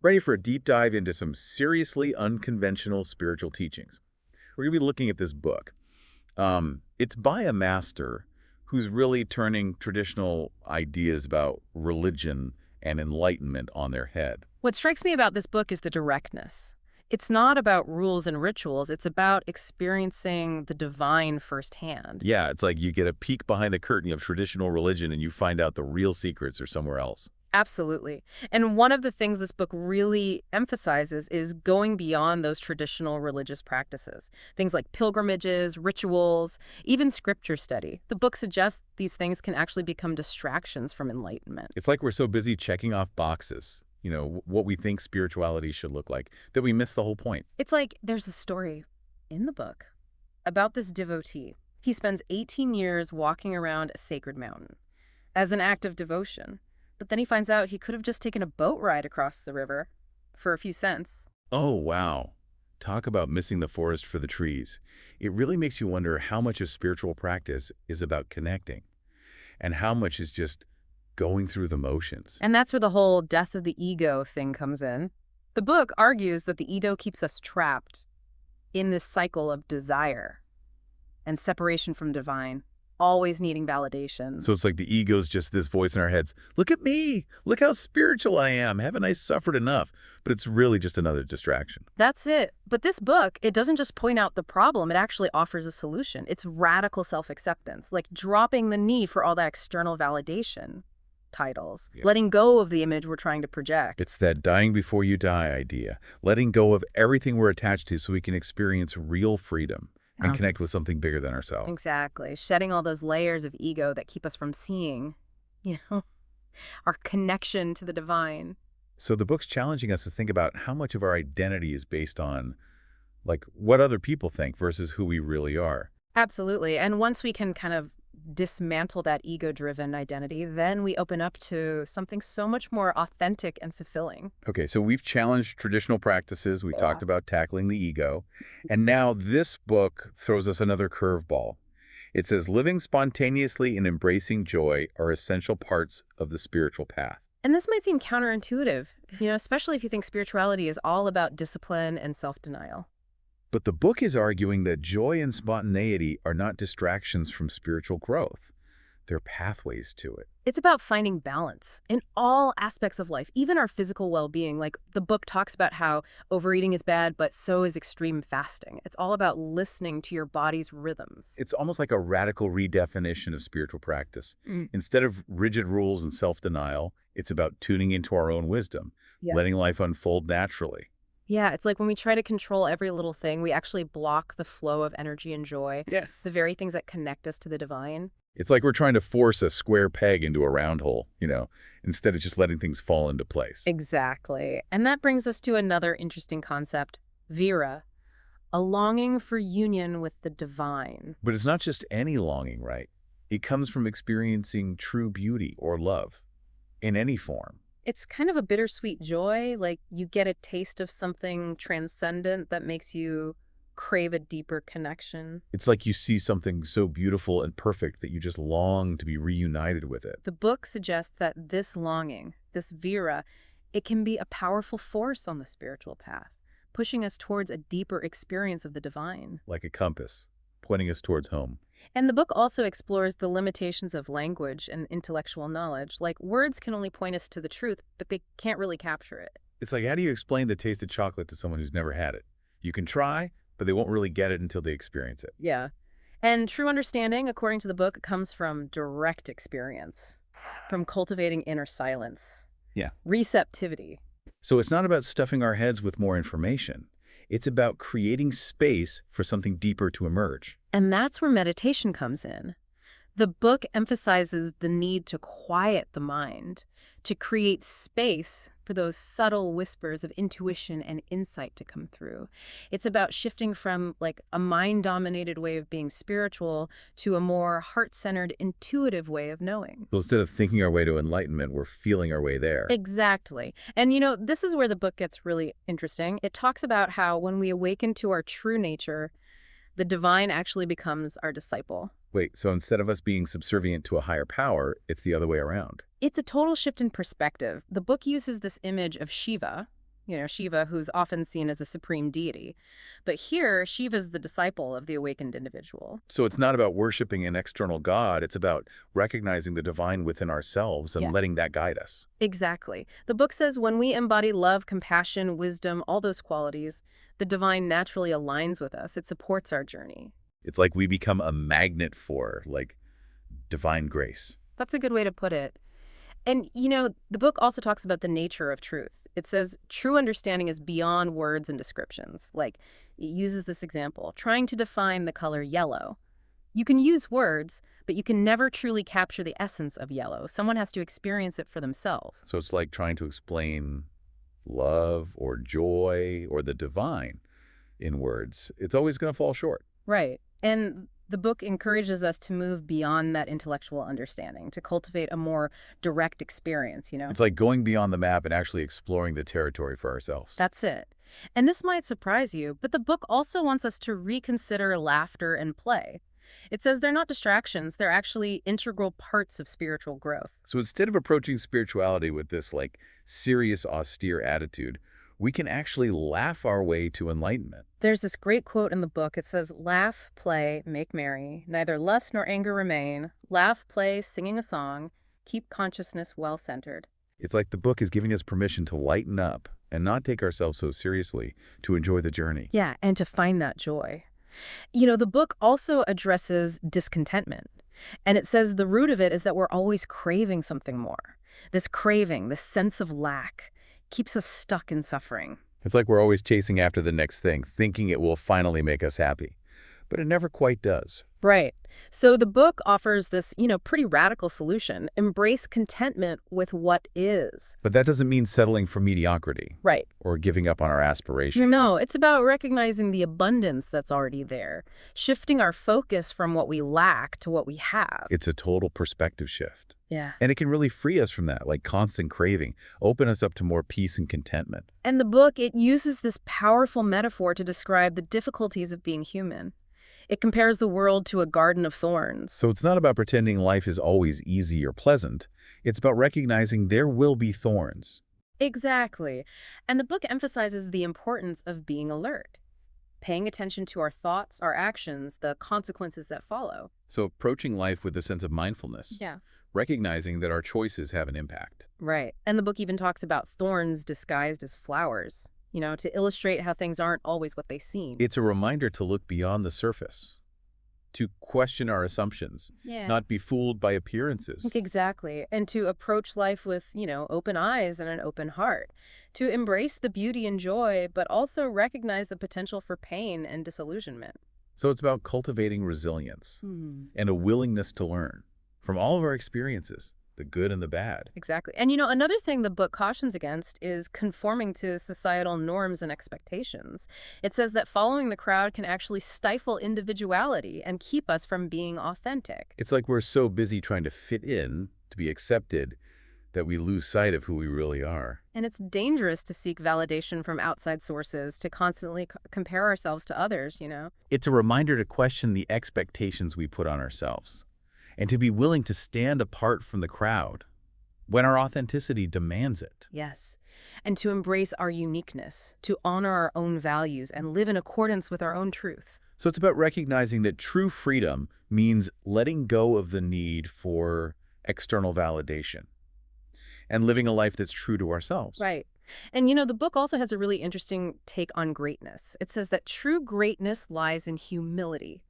Ready for a deep dive into some seriously unconventional spiritual teachings. We're going to be looking at this book. It's by a master who's really turning traditional ideas about religion and enlightenment on their head. What strikes me about this book is the directness. It's not about rules and rituals, it's about experiencing the divine firsthand. Yeah, it's like you get a peek behind the curtain of traditional religion and you find out the real secrets are somewhere else. Absolutely. And one of the things this book really emphasizes is going beyond those traditional religious practices. Things like pilgrimages, rituals, even scripture study. The book suggests these things can actually become distractions from enlightenment. It's like we're so busy checking off boxes, what we think spirituality should look like, that we miss the whole point. It's like there's a story in the book about this devotee. He spends 18 years walking around a sacred mountain as an act of devotion. But then he finds out he could have just taken a boat ride across the river for a few cents. Oh, wow. Talk about missing the forest for the trees. It really makes you wonder how much of spiritual practice is about connecting and how much is just going through the motions. And that's where the whole death of the ego thing comes in. The book argues that the ego keeps us trapped in this cycle of desire and separation from divine, always needing validation. So it's like the ego's just this voice in our heads. Look at me. Look how spiritual I am. Haven't I suffered enough? But it's really just another distraction. That's it. But this book, it doesn't just point out the problem, it actually offers a solution. It's radical self-acceptance, like dropping the need for all that external validation titles, letting go of the image we're trying to project. It's that dying before you die idea, letting go of everything we're attached to so we can experience real freedom and connect with something bigger than ourselves. Exactly. Shedding all those layers of ego that keep us from seeing, our connection to the divine. So the book's challenging us to think about how much of our identity is based on, like, what other people think versus who we really are. Absolutely. And once we can kind of dismantle that ego-driven identity, then we open up to something so much more authentic and fulfilling. Okay, so we've challenged traditional practices. We talked about tackling the ego. And now this book throws us another curveball. It says living spontaneously and embracing joy are essential parts of the spiritual path. And this might seem counterintuitive, especially if you think spirituality is all about discipline and self-denial. But the book is arguing that joy and spontaneity are not distractions from spiritual growth. They're pathways to it. It's about finding balance in all aspects of life, even our physical well-being. Like the book talks about how overeating is bad, but so is extreme fasting. It's all about listening to your body's rhythms. It's almost like a radical redefinition of spiritual practice. Instead of rigid rules and self-denial, it's about tuning into our own wisdom, letting life unfold naturally. Yeah, it's like when we try to control every little thing, we actually block the flow of energy and joy. Yes. The very things that connect us to the divine. It's like we're trying to force a square peg into a round hole, instead of just letting things fall into place. Exactly. And that brings us to another interesting concept, vira, a longing for union with the divine. But it's not just any longing, right? It comes from experiencing true beauty or love in any form. It's kind of a bittersweet joy, like you get a taste of something transcendent that makes you crave a deeper connection. It's like you see something so beautiful and perfect that you just long to be reunited with it. The book suggests that this longing, this vira, it can be a powerful force on the spiritual path, pushing us towards a deeper experience of the divine. Like a compass, pointing us towards home. And the book also explores the limitations of language and intellectual knowledge. Like words can only point us to the truth, but they can't really capture it. It's like, how do you explain the taste of chocolate to someone who's never had it? You can try, but they won't really get it until they experience it. Yeah. And true understanding, according to the book, comes from direct experience, from cultivating inner silence. Yeah. Receptivity. So it's not about stuffing our heads with more information. It's about creating space for something deeper to emerge. And that's where meditation comes in. The book emphasizes the need to quiet the mind, to create space for those subtle whispers of intuition and insight to come through. It's about shifting from like a mind-dominated way of being spiritual to a more heart-centered, intuitive way of knowing. So instead of thinking our way to enlightenment, we're feeling our way there. Exactly. And this is where the book gets really interesting. It talks about how when we awaken to our true nature, the divine actually becomes our disciple. Wait, so instead of us being subservient to a higher power, it's the other way around. It's a total shift in perspective. The book uses this image of Shiva, Shiva, who's often seen as the supreme deity. But here, Shiva's the disciple of the awakened individual. So it's not about worshiping an external god, it's about recognizing the divine within ourselves and Yeah. letting that guide us. Exactly. The book says when we embody love, compassion, wisdom, all those qualities, the divine naturally aligns with us. It supports our journey. It's like we become a magnet for, like, divine grace. That's a good way to put it. And, the book also talks about the nature of truth. It says true understanding is beyond words and descriptions. Like, it uses this example, trying to define the color yellow. You can use words, but you can never truly capture the essence of yellow. Someone has to experience it for themselves. So it's like trying to explain love or joy or the divine in words. It's always going to fall short. Right. And the book encourages us to move beyond that intellectual understanding, to cultivate a more direct experience. It's like going beyond the map and actually exploring the territory for ourselves. That's it. And this might surprise you, but the book also wants us to reconsider laughter and play. It says they're not distractions, they're actually integral parts of spiritual growth. So instead of approaching spirituality with this, like, serious, austere attitude, we can actually laugh our way to enlightenment. There's this great quote in the book. It says, "Laugh, play, make merry. Neither lust nor anger remain. Laugh, play, singing a song. Keep consciousness well-centered." It's like the book is giving us permission to lighten up and not take ourselves so seriously, to enjoy the journey. Yeah, and to find that joy. The book also addresses discontentment. And it says the root of it is that we're always craving something more. This craving, this sense of lack, keeps us stuck in suffering. It's like we're always chasing after the next thing, thinking it will finally make us happy. But it never quite does. Right. So the book offers this, pretty radical solution. Embrace contentment with what is. But that doesn't mean settling for mediocrity Right. or giving up on our aspirations. No, it's about recognizing the abundance that's already there, shifting our focus from what we lack to what we have. It's a total perspective shift. Yeah. And it can really free us from that, like constant craving, open us up to more peace and contentment. And the book, it uses this powerful metaphor to describe the difficulties of being human. It compares the world to a garden of thorns. So it's not about pretending life is always easy or pleasant. It's about recognizing there will be thorns. Exactly. And the book emphasizes the importance of being alert, paying attention to our thoughts, our actions, the consequences that follow. So approaching life with a sense of mindfulness, Yeah. recognizing that our choices have an impact. Right. And the book even talks about thorns disguised as flowers, to illustrate how things aren't always what they seem. It's a reminder to look beyond the surface, to question our assumptions, Yeah. not be fooled by appearances. Exactly. And to approach life with, open eyes and an open heart. To embrace the beauty and joy, but also recognize the potential for pain and disillusionment. So it's about cultivating resilience and a willingness to learn from all of our experiences, the good and the bad. Exactly. And another thing the book cautions against is conforming to societal norms and expectations. It says that following the crowd can actually stifle individuality and keep us from being authentic. It's like we're so busy trying to fit in, to be accepted, that we lose sight of who we really are. And it's dangerous to seek validation from outside sources, to constantly compare ourselves to others. It's a reminder to question the expectations we put on ourselves, and to be willing to stand apart from the crowd when our authenticity demands it. Yes. And to embrace our uniqueness, to honor our own values and live in accordance with our own truth. So it's about recognizing that true freedom means letting go of the need for external validation and living a life that's true to ourselves. Right. And the book also has a really interesting take on greatness. It says that true greatness lies in humility,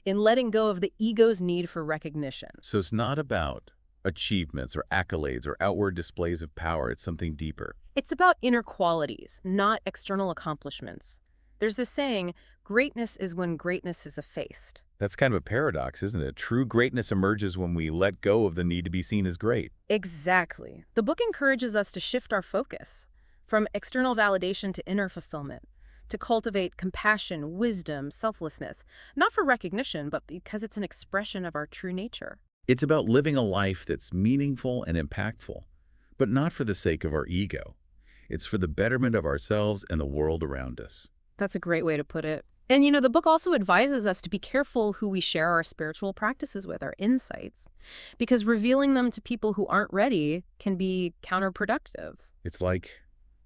in letting go of the ego's need for recognition. So it's not about achievements or accolades or outward displays of power. It's something deeper. It's about inner qualities, not external accomplishments. There's this saying, greatness is when greatness is effaced. That's kind of a paradox, isn't it? True greatness emerges when we let go of the need to be seen as great. Exactly. The book encourages us to shift our focus from external validation to inner fulfillment, to cultivate compassion, wisdom, selflessness, not for recognition, but because it's an expression of our true nature. It's about living a life that's meaningful and impactful, but not for the sake of our ego. It's for the betterment of ourselves and the world around us. That's a great way to put it. And the book also advises us to be careful who we share our spiritual practices with, our insights, because revealing them to people who aren't ready can be counterproductive. It's like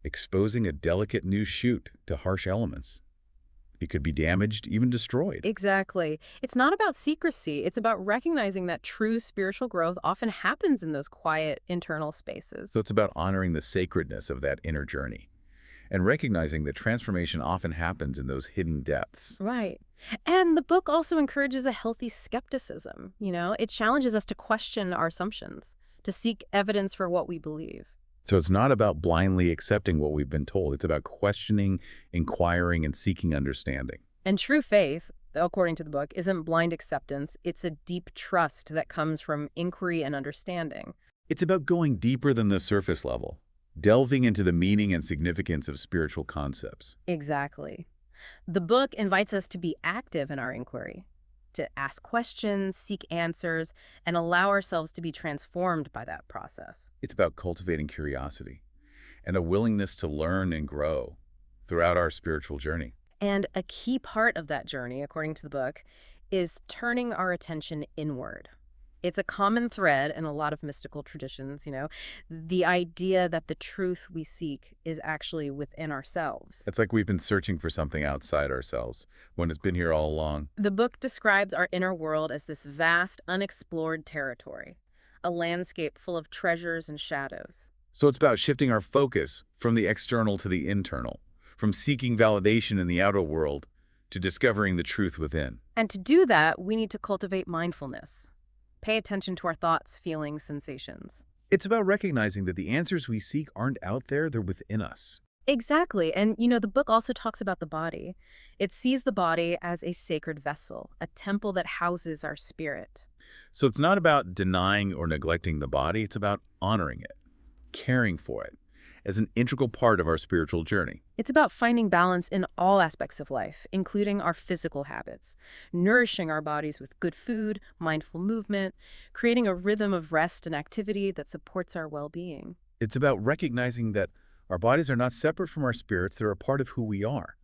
exposing a delicate new shoot to harsh elements. It could be damaged, even destroyed. Exactly. It's not about secrecy. It's about recognizing that true spiritual growth often happens in those quiet internal So spaces. it's about honoring the sacredness of that inner journey and recognizing that transformation often happens in those hidden depths. Right. And the book also encourages a healthy skepticism. It challenges us to question our assumptions, to seek evidence for what we believe. So it's not about blindly accepting what we've been told. It's about questioning, inquiring, and seeking understanding. And true faith, according to the book, isn't blind acceptance. It's a deep trust that comes from inquiry and understanding. It's about going deeper than the surface level, delving into the meaning and significance of spiritual concepts. Exactly. The book invites us to be active in our inquiry, to ask questions, seek answers, and allow ourselves to be transformed by that process. It's about cultivating curiosity and a willingness to learn and grow throughout our spiritual journey. And a key part of that journey, according to the book, is turning our attention inward. It's a common thread in a lot of mystical traditions, the idea that the truth we seek is actually within ourselves. It's like we've been searching for something outside ourselves when it's been here all along. The book describes our inner world as this vast, unexplored territory, a landscape full of treasures and shadows. So it's about shifting our focus from the external to the internal, from seeking validation in the outer world to discovering the truth within. And to do that, we need to cultivate mindfulness. Pay attention to our thoughts, feelings, sensations. It's about recognizing that the answers we seek aren't out there, they're within us. Exactly. And the book also talks about the body. It sees the body as a sacred vessel, a temple that houses our spirit. So it's not about denying or neglecting the body, it's about honoring it, caring for it as an integral part of our spiritual journey. It's about finding balance in all aspects of life, including our physical habits, nourishing our bodies with good food, mindful movement, creating a rhythm of rest and activity that supports our well-being. It's about recognizing that our bodies are not separate from our spirits, they're a part of who we are.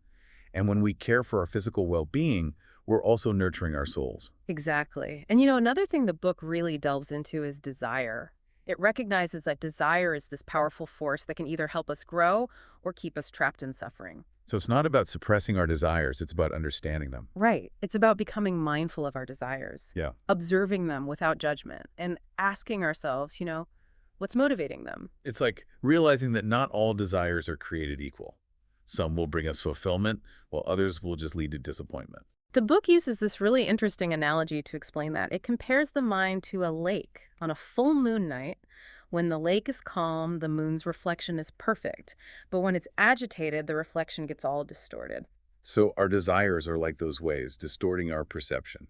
And when we care for our physical well-being, we're also nurturing our souls. Exactly. And another thing the book really delves into is desire. It recognizes that desire is this powerful force that can either help us grow or keep us trapped in suffering. So it's not about suppressing our desires, it's about understanding them. Right. It's about becoming mindful of our desires, Yeah. observing them without judgment, and asking ourselves, what's motivating them? It's like realizing that not all desires are created equal. Some will bring us fulfillment, while others will just lead to disappointment. The book uses this really interesting analogy to explain that. It compares the mind to a lake on a full moon night. When the lake is calm, the moon's reflection is perfect. But when it's agitated, the reflection gets all distorted. So our desires are like those waves, distorting our perception,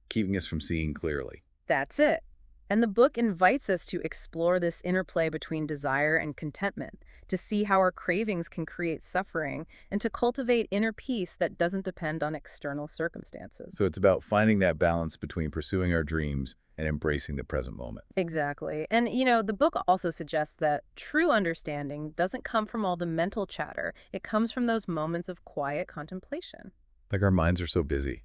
keeping us from seeing clearly. That's it. And the book invites us to explore this interplay between desire and contentment, to see how our cravings can create suffering, and to cultivate inner peace that doesn't depend on external circumstances. So it's about finding that balance between pursuing our dreams and embracing the present moment. Exactly. And, the book also suggests that true understanding doesn't come from all the mental chatter. It comes from those moments of quiet contemplation. Like our minds are so busy,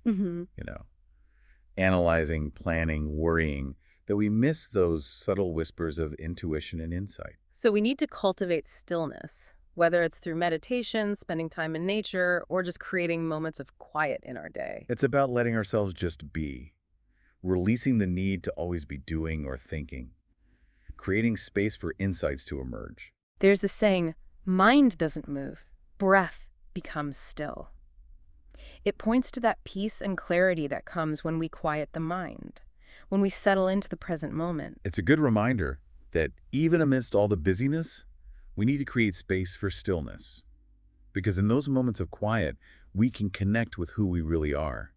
analyzing, planning, worrying, that we miss those subtle whispers of intuition and insight. So we need to cultivate stillness, whether it's through meditation, spending time in nature, or just creating moments of quiet in our day. It's about letting ourselves just be, releasing the need to always be doing or thinking, creating space for insights to emerge. There's this saying, mind doesn't move, breath becomes still. It points to that peace and clarity that comes when we quiet the mind, when we settle into the present moment. It's a good reminder that even amidst all the busyness, we need to create space for stillness. Because in those moments of quiet, we can connect with who we really are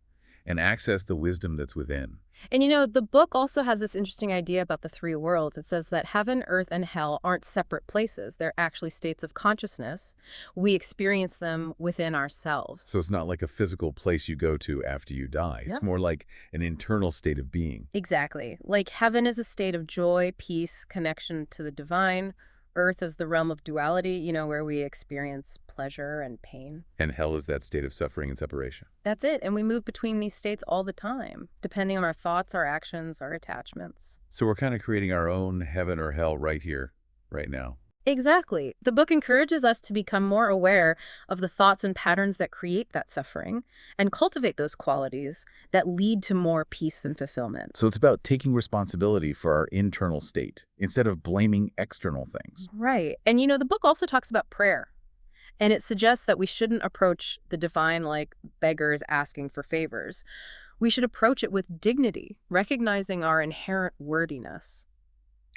and access the wisdom that's within. And the book also has this interesting idea about the three worlds. It says that heaven, earth, and hell aren't separate places. They're actually states of consciousness. We experience them within ourselves. So it's not like a physical place you go to after you die. It's more like an internal state of being. Exactly. Like heaven is a state of joy, peace, connection to the divine. Earth is the realm of duality, where we experience pleasure and pain. And hell is that state of suffering and separation. That's it. And we move between these states all the time, depending on our thoughts, our actions, our attachments. So we're kind of creating our own heaven or hell right here, right now. Exactly. The book encourages us to become more aware of the thoughts and patterns that create that suffering and cultivate those qualities that lead to more peace and fulfillment. So it's about taking responsibility for our internal state instead of blaming external things. Right. And the book also talks about prayer. And it suggests that we shouldn't approach the divine like beggars asking for favors. We should approach it with dignity, recognizing our inherent worthiness.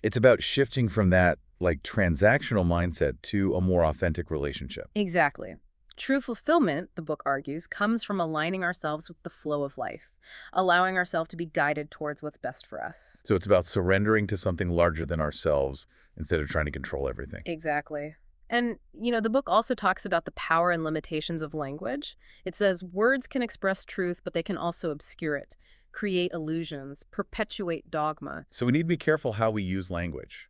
It's about shifting from that transactional mindset to a more authentic relationship. Exactly. True fulfillment, the book argues, comes from aligning ourselves with the flow of life, allowing ourselves to be guided towards what's best for us. So it's about surrendering to something larger than ourselves instead of trying to control everything. Exactly. And, the book also talks about the power and limitations of language. It says words can express truth, but they can also obscure it, create illusions, perpetuate dogma. So we need to be careful how we use language,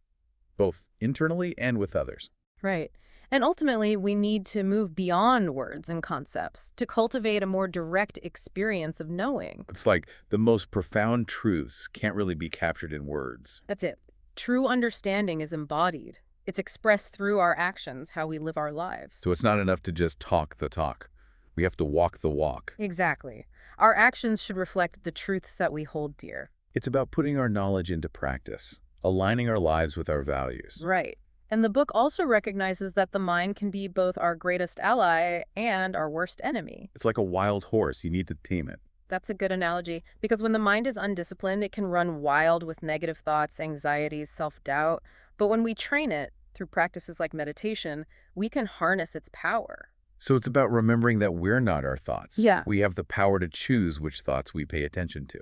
both internally and with others. Right. And ultimately, we need to move beyond words and concepts to cultivate a more direct experience of knowing. It's like the most profound truths can't really be captured in words. That's it. True understanding is embodied. It's expressed through our actions, how we live our lives. So it's not enough to just talk the talk. We have to walk the walk. Exactly. Our actions should reflect the truths that we hold dear. It's about putting our knowledge into practice, aligning our lives with our values. Right. And the book also recognizes that the mind can be both our greatest ally and our worst enemy. It's like a wild horse. You need to tame it. That's a good analogy, because when the mind is undisciplined, it can run wild with negative thoughts, anxieties, self-doubt. But when we train it, through practices like meditation, we can harness its power. So it's about remembering that we're not our thoughts. Yeah. We have the power to choose which thoughts we pay attention to.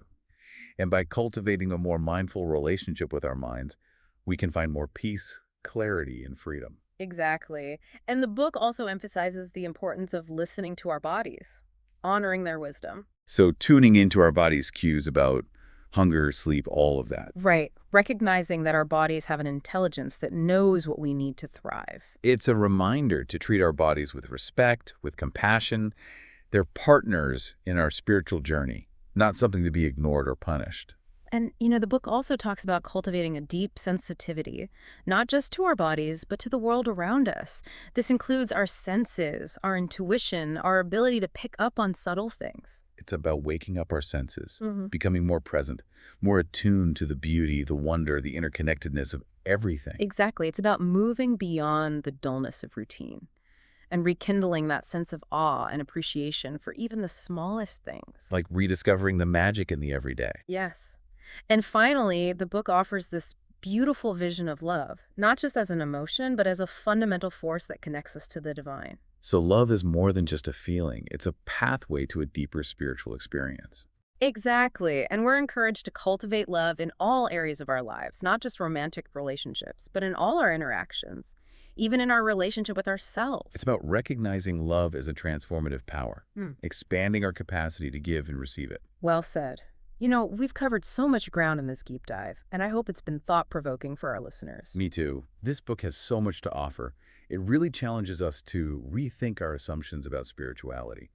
And by cultivating a more mindful relationship with our minds, we can find more peace, clarity, and freedom. Exactly. And the book also emphasizes the importance of listening to our bodies, honoring their wisdom. So tuning into our body's cues about hunger, sleep, all of that. Right. Recognizing that our bodies have an intelligence that knows what we need to thrive. It's a reminder to treat our bodies with respect, with compassion. They're partners in our spiritual journey, not something to be ignored or punished. And, the book also talks about cultivating a deep sensitivity, not just to our bodies, but to the world around us. This includes our senses, our intuition, our ability to pick up on subtle things. It's about waking up our senses, Mhm. becoming more present, more attuned to the beauty, the wonder, the interconnectedness of everything. Exactly. It's about moving beyond the dullness of routine and rekindling that sense of awe and appreciation for even the smallest things. Like rediscovering the magic in the everyday. Yes. And finally, the book offers this beautiful vision of love, not just as an emotion, but as a fundamental force that connects us to the divine. So love is more than just a feeling. It's a pathway to a deeper spiritual experience. Exactly. And we're encouraged to cultivate love in all areas of our lives, not just romantic relationships, but in all our interactions, even in our relationship with ourselves. It's about recognizing love as a transformative power, Hmm. expanding our capacity to give and receive it. Well said. We've covered so much ground in this deep dive, and I hope it's been thought-provoking for our listeners. Me too. This book has so much to offer. It really challenges us to rethink our assumptions about spirituality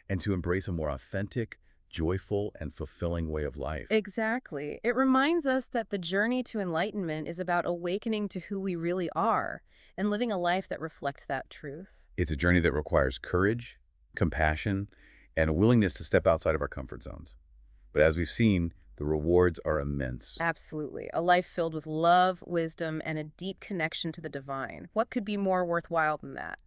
and to embrace a more authentic, joyful, and fulfilling way of life. Exactly. It reminds us that the journey to enlightenment is about awakening to who we really are and living a life that reflects that truth. It's a journey that requires courage, compassion, and a willingness to step outside of our comfort zones. But as we've seen, the rewards are immense. Absolutely. A life filled with love, wisdom, and a deep connection to the divine. What could be more worthwhile than that?